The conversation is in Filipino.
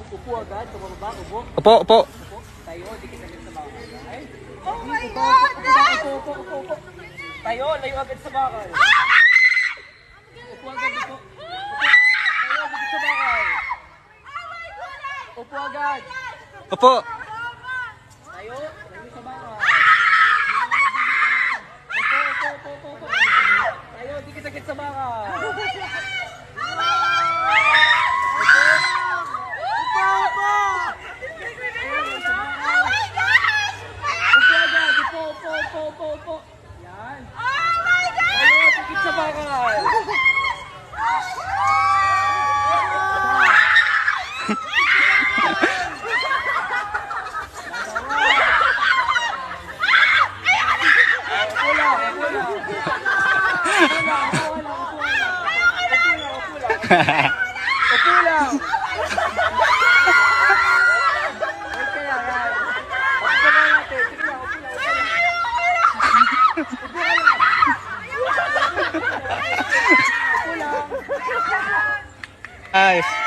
Upo agad, tumababa, upo. Opo, opo. Upo. Tayo, dikit agad sa bakal. Ay. Oh my God! Upo. Tayo, layo agad sa bakal. Upo agad, upo. Tayo, dikit sa bakal. Upo agad. Opo. Tayo, layo sa bakal. Upo. Tayo, dikit agad sa bakal. Upo. Yan. Tayo, dikit sa bakal. Upo lang. Wait ka lang, yan. Upo lang natin. Sige lang, upo lang. Upo lang. Nice.